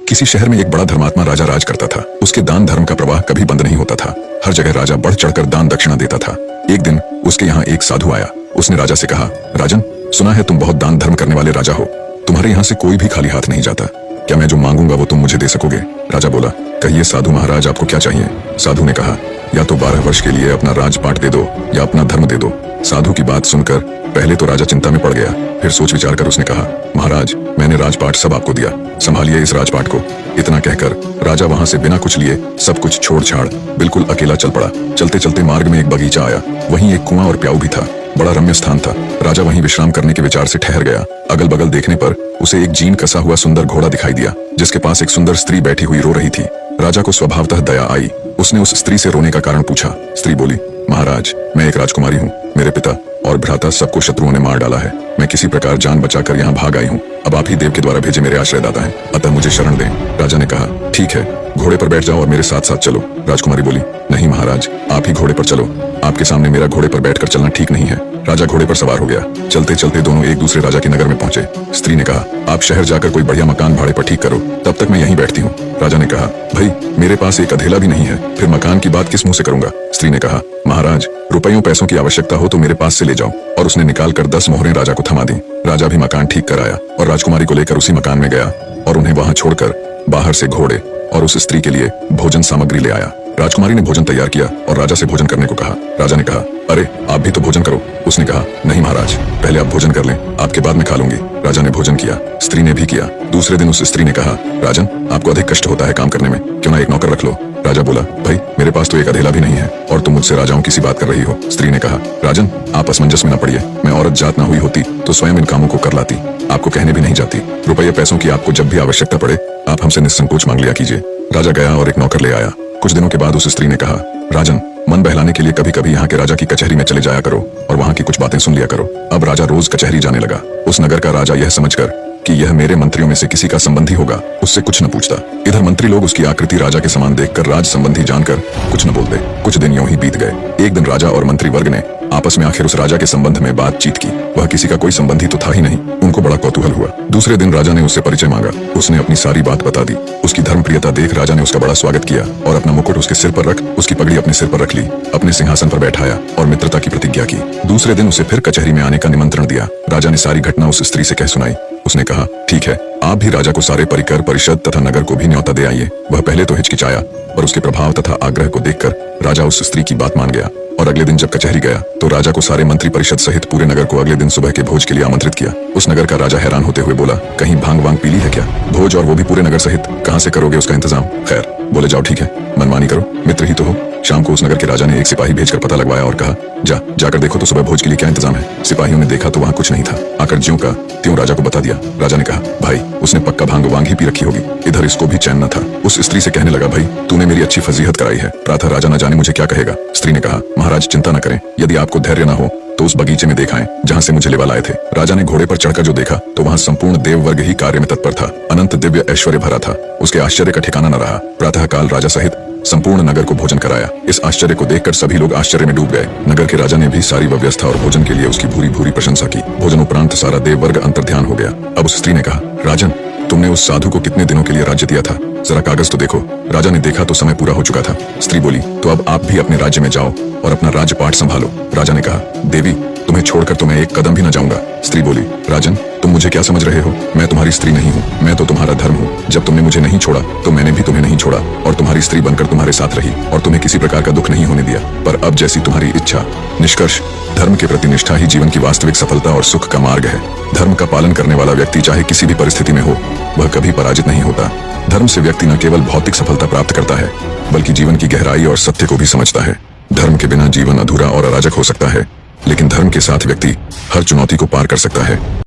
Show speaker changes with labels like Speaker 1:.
Speaker 1: किसी शहर में एक बड़ा धर्मात्मा राजा राज करता था। उसके दान धर्म का प्रवाह कभी बंद नहीं होता था। हर जगह राजा बढ़ चढ़कर दान दक्षिणा देता था। एक दिन उसके यहाँ एक साधु आया। उसने राजा से कहा, राजन, सुना है तुम बहुत दान धर्म करने वाले राजा हो। तुम्हारे यहाँ से कोई भी खाली हाथ नहीं जाता। क्या मैं जो मांगूंगा वो तुम मुझे दे सकोगे? राजा बोला, कहिए साधु महाराज, आपको क्या चाहिए? साधु ने कहा, या तो 12 वर्ष के लिए अपना राजपाट दे दो या अपना धर्म दे दो। साधु की बात सुनकर पहले तो राजा चिंता में पड़ गया, फिर सोच विचार कर उसने कहा, महाराज, मैंने राजपाट सब आपको दिया, संभालिए इस राजपाट को। इतना कहकर राजा वहां से बिना कुछ लिए सब कुछ छोड़ छाड़ बिल्कुल अकेला चल पड़ा। चलते चलते मार्ग में एक बगीचा आया। वहीं एक कुआं और प्याऊ भी था। बड़ा रम्य स्थान था। राजा वहीं विश्राम करने के विचार से ठहर गया। अगल बगल देखने पर उसे एक जीन कसा हुआ सुंदर घोड़ा दिखाई दिया, जिसके पास एक सुंदर स्त्री बैठी हुई रो रही थी। राजा को स्वभावतः दया आई। उसने उस स्त्री से रोने का कारण पूछा। स्त्री बोली, महाराज, मैं एक राजकुमारी हूँ। मेरे पिता और भ्राता सबको शत्रुओं ने मार डाला है। मैं किसी प्रकार जान बचाकर यहाँ भाग आई हूँ। अब आप ही देव के द्वारा भेजे मेरे आश्रयदाता हैं, अतः मुझे शरण दें। राजा ने कहा, ठीक है, घोड़े पर बैठ जाओ और मेरे साथ साथ चलो। राजकुमारी बोली, नहीं महाराज, आप ही घोड़े पर चलो। आपके सामने मेरा घोड़े पर बैठकर चलना ठीक नहीं है। राजा घोड़े पर सवार हो गया। चलते चलते दोनों एक दूसरे राजा के नगर में पहुंचे। स्त्री ने कहा, आप शहर जाकर कोई बढ़िया मकान भाड़े पर ठीक करो, तब तक मैं यहीं बैठती हूँ। राजा ने कहा, भाई, मेरे पास एक अधेला भी नहीं है, फिर मकान की बात किस मुंह से करूंगा? स्त्री ने कहा, महाराज, रुपयों पैसों की आवश्यकता हो तो मेरे पास से ले जाओ। और उसने निकाल कर 10 मोहरें राजा को थमा दी। राजा भी मकान ठीक कर आया और राजकुमारी को लेकर उसी मकान में गया और उन्हें वहां छोड़कर बाहर से घोड़े और उस स्त्री के लिए भोजन सामग्री ले आया। राजकुमारी ने भोजन तैयार किया और राजा से भोजन करने को कहा। राजा ने कहा, अरे, आप भी तो भोजन करो। उसने कहा, नहीं महाराज, पहले आप भोजन कर लें, आपके बाद में खा लूंगी। राजा ने भोजन किया, स्त्री ने भी किया। दूसरे दिन उस स्त्री ने कहा, राजन, आपको अधिक कष्ट होता है काम करने में, क्यों ना एक नौकर रख लो? राजा बोला, भाई, मेरे पास तो एक अधेला भी नहीं है और तुम मुझसे राजाओं की सी बात कर रही हो। स्त्री ने कहा, राजन, आप असमंजस में न पड़िए। मैं औरत जात ना हुई होती तो स्वयं इन कामों को कर लाती, आपको कहने भी नहीं जाती। रुपये पैसों की आपको जब भी आवश्यकता पड़े आप हमसे निसंकोच मांग लिया कीजिए। राजा गया और एक नौकर ले आया। कुछ दिनों के बाद उस स्त्री ने कहा, राजन, मन बहलाने के लिए कभी कभी यहाँ के राजा की कचहरी में चले जाया करो और वहाँ की कुछ बातें सुन लिया करो। अब राजा रोज कचहरी जाने लगा। उस नगर का राजा यह समझकर कि यह मेरे मंत्रियों में से किसी का संबंधी होगा, उससे कुछ न पूछता। इधर मंत्री लोग उसकी आकृति राजा के समान देखकर राज संबंधी जानकर कुछ न बोलते। कुछ दिन यूं ही बीत गए। एक दिन राजा और मंत्री वर्ग ने आपस में आखिर उस राजा के संबंध में बातचीत की। वह किसी का कोई संबंधी तो था ही नहीं। उनको बड़ा कौतूहल हुआ। दूसरे दिन राजा ने उससे परिचय मांगा। उसने अपनी सारी बात बता दी। उसकी धर्मप्रियता देख राजा ने उसका बड़ा स्वागत किया और अपना मुकुट उसके सिर पर रख उसकी पगड़ी अपने सिर पर रख ली, अपने सिंहासन पर बैठाया और मित्रता की प्रतिज्ञा की। दूसरे दिन उसे फिर कचहरी में आने का निमंत्रण दिया। राजा ने सारी घटना उस स्त्री से कह सुनाई। उसने कहा, ठीक है, आप भी राजा को सारे परिकर परिषद तथा नगर को भी न्योता दे आइए। वह पहले तो हिचकिचाया, पर उसके प्रभाव तथा आग्रह को देखकर राजा उस स्त्री की बात मान गया और अगले दिन जब कचहरी गया तो राजा को सारे मंत्री परिषद सहित पूरे नगर को अगले दिन सुबह के भोज के लिए आमंत्रित किया। उस नगर का राजा हैरान होते हुए बोला, कहीं भांग वांग पीली है क्या? भोज और वो भी पूरे नगर सहित, कहाँ से करोगे उसका इंतजाम? खैर, बोले, जाओ, ठीक है, मनमानी करो, मित्र ही तो हो। शाम को उस नगर के राजा ने एक सिपाही भेजकर पता लगवाया और कहा, जाकर देखो तो सुबह भोज के लिए क्या इंतजाम है। सिपाहियों ने देखा तो वहाँ कुछ नहीं था। आकर ज्यों का त्यों राजा को बता दिया। राजा ने कहा, भाई, उसने पक्का भांग वांग ही पी रखी होगी। इधर इसको भी चैन न था। उस स्त्री से कहने लगा, भाई, तूने मेरी अच्छी फजीहत कराई है, प्रातः राजा न जाने मुझे क्या कहेगा। स्त्री ने कहा, महाराज, चिंता न करें, यदि आपको धैर्य न हो तो उस बगीचे में देखाएं जहाँ से मुझे लेवा लाए थे। राजा ने घोड़े पर चढ़कर जो देखा तो वहाँ संपूर्ण देव वर्ग ही कार्य में तत्पर था। अनंत दिव्य ऐश्वर्य भरा था। उसके आश्चर्य का ठिकाना न रहा। प्रातः काल राजा सहित संपूर्ण नगर को भोजन कराया। इस आश्चर्य को देखकर सभी लोग आश्चर्य में डूब गए। नगर के राजा ने भी सारी व्यवस्था और भोजन के लिए उसकी भूरी भूरी प्रशंसा की। भोजन उपरांत सारा देव वर्ग अंतर्ध्यान हो गया। अब उस स्त्री ने कहा, राजन, तुमने उस साधु को कितने दिनों के लिए राज्य दिया था? जरा कागज तो देखो। राजा ने देखा तो समय पूरा हो चुका था। स्त्री बोली, तो अब आप भी अपने राज्य में जाओ और अपना राजपाट संभालो। राजा ने कहा, देवी, तुम्हें छोड़कर तो मैं एक कदम भी न जाऊंगा। स्त्री बोली, राजन, तुम मुझे क्या समझ रहे हो? मैं तुम्हारी स्त्री नहीं हूँ, मैं तो तुम्हारा धर्म हूँ। जब तुमने मुझे नहीं छोड़ा तो मैंने भी तुम्हें नहीं छोड़ा और तुम्हारी स्त्री बनकर तुम्हारे साथ रही और तुम्हें किसी प्रकार का दुख नहीं होने दिया। पर अब जैसी तुम्हारी इच्छा। निष्कर्ष, धर्म के प्रति निष्ठा ही जीवन की वास्तविक सफलता और सुख का मार्ग है। धर्म का पालन करने वाला व्यक्ति चाहे किसी भी परिस्थिति में हो, वह कभी पराजित नहीं होता। धर्म से व्यक्ति न केवल भौतिक सफलता प्राप्त करता है, बल्कि जीवन की गहराई और सत्य को भी समझता है। धर्म के बिना जीवन अधूरा और अराजक हो सकता है, लेकिन धर्म के साथ व्यक्ति हर चुनौती को पार कर सकता है।